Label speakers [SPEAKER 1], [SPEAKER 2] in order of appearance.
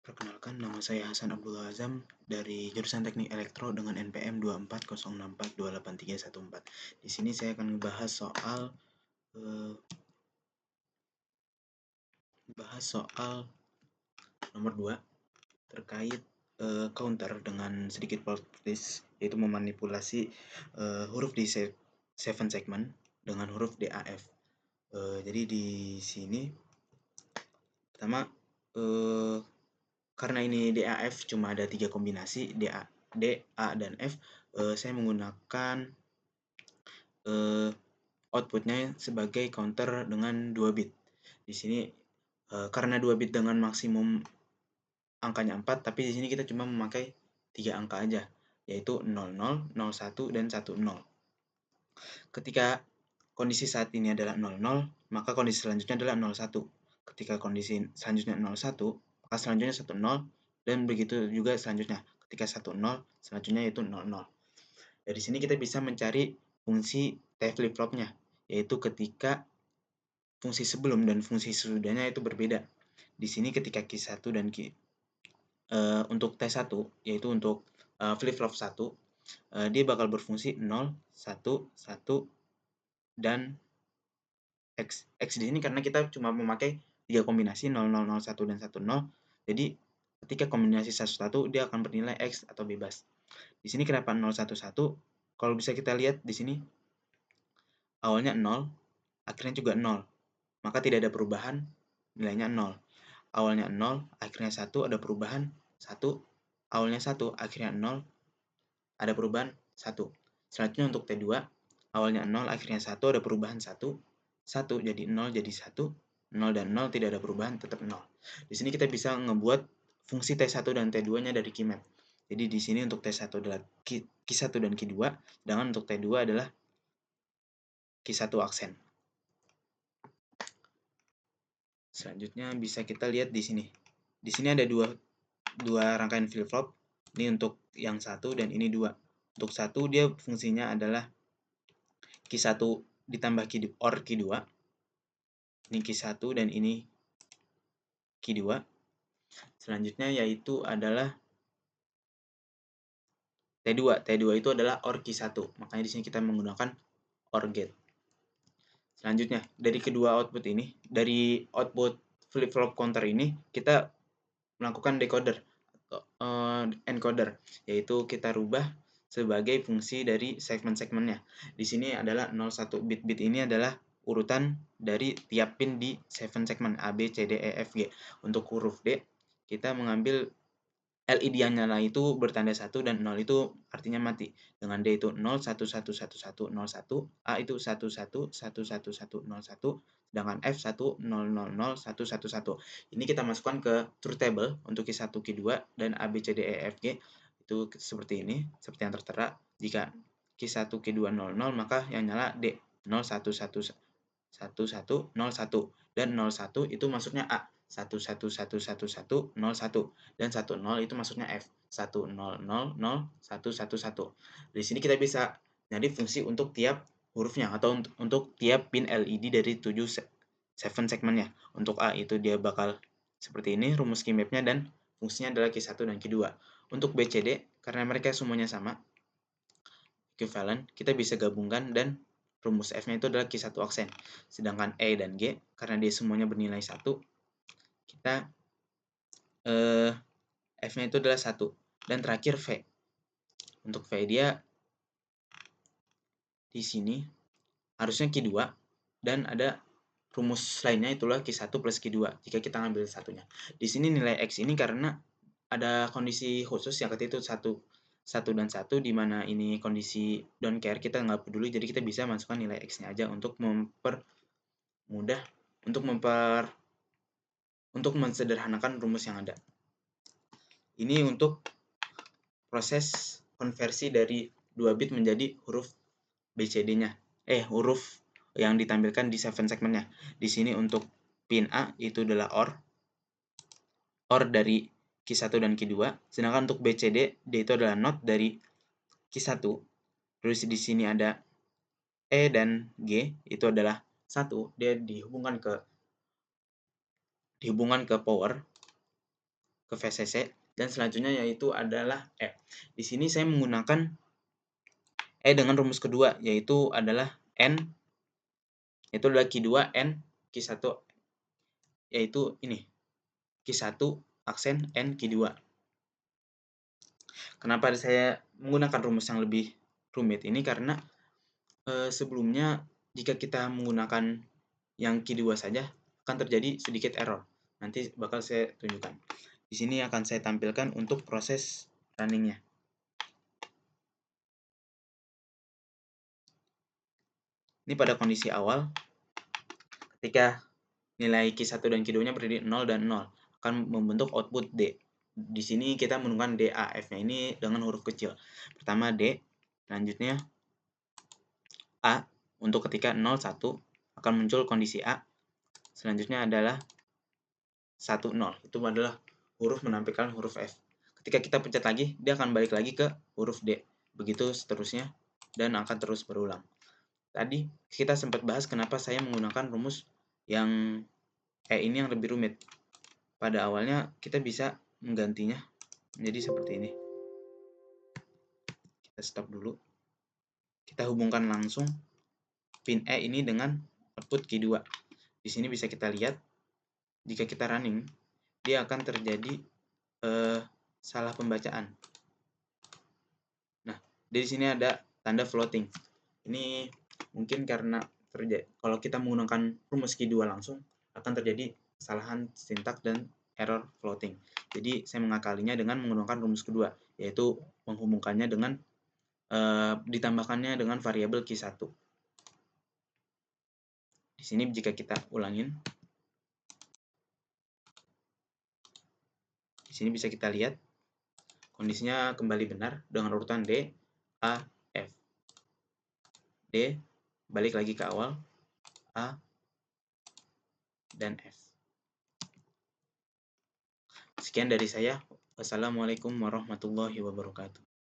[SPEAKER 1] Perkenalkan, nama saya Hasan Abdullah Azam dari jurusan Teknik Elektro dengan NPM 24064283114. Di sini saya akan membahas soal nomor 2 terkait counter dengan sedikit plot twist, yaitu memanipulasi huruf di 7 segment dengan huruf DAF. Jadi di sini pertama karena ini DAF cuma ada 3 kombinasi D, A, dan F, saya menggunakan outputnya sebagai counter dengan 2 bit. Di sini karena 2 bit dengan maksimum angkanya 4, tapi di sini kita cuma memakai 3 angka aja, yaitu 00, 01, dan 10. Ketika kondisi saat ini adalah 00, maka kondisi selanjutnya adalah 01. Ketika kondisi selanjutnya 01, maka selanjutnya 10, dan begitu juga selanjutnya. Ketika 10, selanjutnya yaitu 00. Dari sini kita bisa mencari fungsi T flip-flopnya, yaitu ketika fungsi sebelum dan fungsi sesudahnya itu berbeda. Di sini ketika Q1 dan untuk T1, yaitu untuk flip-flop 1, dia bakal berfungsi 0, 1, 1, dan X. X di sini karena kita cuma memakai 3 kombinasi 0, 0, 0, 1, dan 1, 0. Jadi ketika kombinasi 1, 1, dia akan bernilai X atau bebas. Di sini kenapa 0, 1, 1? Kalau bisa kita lihat di sini awalnya 0, akhirnya juga 0. Maka tidak ada perubahan, nilainya 0. Awalnya 0, akhirnya 1, ada perubahan 1. Awalnya 1, akhirnya 0, ada perubahan 1. Selanjutnya untuk T2, awalnya 0, akhirnya 1, ada perubahan 1. 1 jadi 0, jadi 1. 0 dan 0 tidak ada perubahan, tetap 0. Di sini kita bisa ngebuat fungsi T1 dan T2-nya dari keymap. Jadi di sini untuk T1 adalah Q1 dan Q2, sedangkan untuk T2 adalah Q1 aksen. Selanjutnya bisa kita lihat di sini. Di sini ada dua rangkaian flip-flop. Ini untuk yang 1 dan ini 2. Untuk 1 dia fungsinya adalah Q1 ditambah OR Q2. Ini Q1 dan ini Q2. Selanjutnya yaitu adalah T2. T2 itu adalah OR Q1. Makanya di sini kita menggunakan OR gate. Selanjutnya, dari kedua output ini, dari output flip-flop counter ini, kita melakukan decoder atau encoder, yaitu kita rubah sebagai fungsi dari segmen-segmennya. Di sini adalah 01 bit-bit ini adalah urutan dari tiap pin di 7 segmen A, B, C, D, E, F, G. Untuk huruf D, kita mengambil LED yang nyala itu bertanda 1 dan 0 itu artinya mati. Dengan D itu 0, 1, 1, 1, 1, 0, 1. A itu 1, 1, 1, 1, 1, 0, 1. Sedangkan F 1, 0, 0, 0, 1, 1, 1. Ini kita masukkan ke truth table untuk Q1, Q2, dan A, B, C, D, E, F, G. Itu seperti ini, seperti yang tertera. Jika Q1, Q2, 0, 0, maka yang nyala D. 0, 1, 1, 1, 1, 0, 1. Dan 0, 1 itu masuknya A. 1, 1, 1, 1, 1, 0, 1. Dan 1, 0 itu masuknya F. 1, 0, 0, 0, 1, 1, 1. Di sini kita bisa nyari fungsi untuk tiap hurufnya atau untuk tiap pin LED dari 7 segmennya. Untuk A itu dia bakal seperti ini rumus keymapnya dan fungsinya adalah Q1 dan Q2. Untuk B, C, D, karena mereka semuanya sama, equivalent, kita bisa gabungkan dan rumus F-nya itu adalah Q1 aksen. Sedangkan E dan G, karena dia semuanya bernilai 1, kita F-nya itu adalah 1. Dan terakhir V. Untuk V dia di sini harusnya Q2 dan ada rumus lainnya itulah Q1 plus Q2 jika kita ngambil satunya. Di sini nilai X ini karena ada kondisi khusus yang ketika itu 1 dan 1 di mana ini kondisi don't care, kita nggak peduli, jadi kita bisa masukkan nilai X-nya aja untuk mempermudah untuk mensederhanakan rumus yang ada. Ini untuk proses konversi dari 2 bit menjadi huruf BCD-nya. Huruf yang ditampilkan di 7 segmennya. Di sini untuk pin A itu adalah OR dari Q1 dan Q2, sedangkan untuk BCD dia itu adalah NOT dari Q1. Terus di sini ada E dan G itu adalah 1, dia dihubungkan ke power. ke VCC, dan selanjutnya yaitu adalah E. Di sini saya menggunakan E dengan rumus kedua, yaitu adalah N, itu adalah Q2 N Q1, yaitu ini Q1 aksen N Q2. Kenapa saya menggunakan rumus yang lebih rumit ini? Karena sebelumnya jika kita menggunakan yang Q2 saja akan terjadi sedikit error. Nanti bakal saya tunjukkan. Di sini akan saya tampilkan untuk proses runningnya. Ini pada kondisi awal, ketika nilai Q1 dan Q2-nya berdiri 0 dan 0, akan membentuk output D. Di sini kita menggunakan DAF-nya ini dengan huruf kecil. Pertama D, selanjutnya A, untuk ketika 0, 1, akan muncul kondisi A. Selanjutnya adalah 1, 0. Itu adalah huruf menampilkan huruf F. Ketika kita pencet lagi, dia akan balik lagi ke huruf D. Begitu seterusnya, dan akan terus berulang. Tadi kita sempat bahas kenapa saya menggunakan rumus yang ini yang lebih rumit. Pada awalnya kita bisa menggantinya menjadi seperti ini. Kita stop dulu. Kita hubungkan langsung pin E ini dengan output Q2. Di sini bisa kita lihat, jika kita running, dia akan terjadi salah pembacaan. Nah, di sini ada tanda floating. Ini mungkin karena kalau kita menggunakan rumus Q2 langsung, akan terjadi kesalahan sintak dan error floating. Jadi saya mengakalinya dengan menggunakan rumus kedua, yaitu menghubungkannya dengan ditambahkannya dengan variabel Q1. Di sini jika kita ulangin, di sini bisa kita lihat kondisinya kembali benar dengan urutan D, A, F. D, balik lagi ke awal, A, dan F. Sekian dari saya. Wassalamualaikum warahmatullahi wabarakatuh.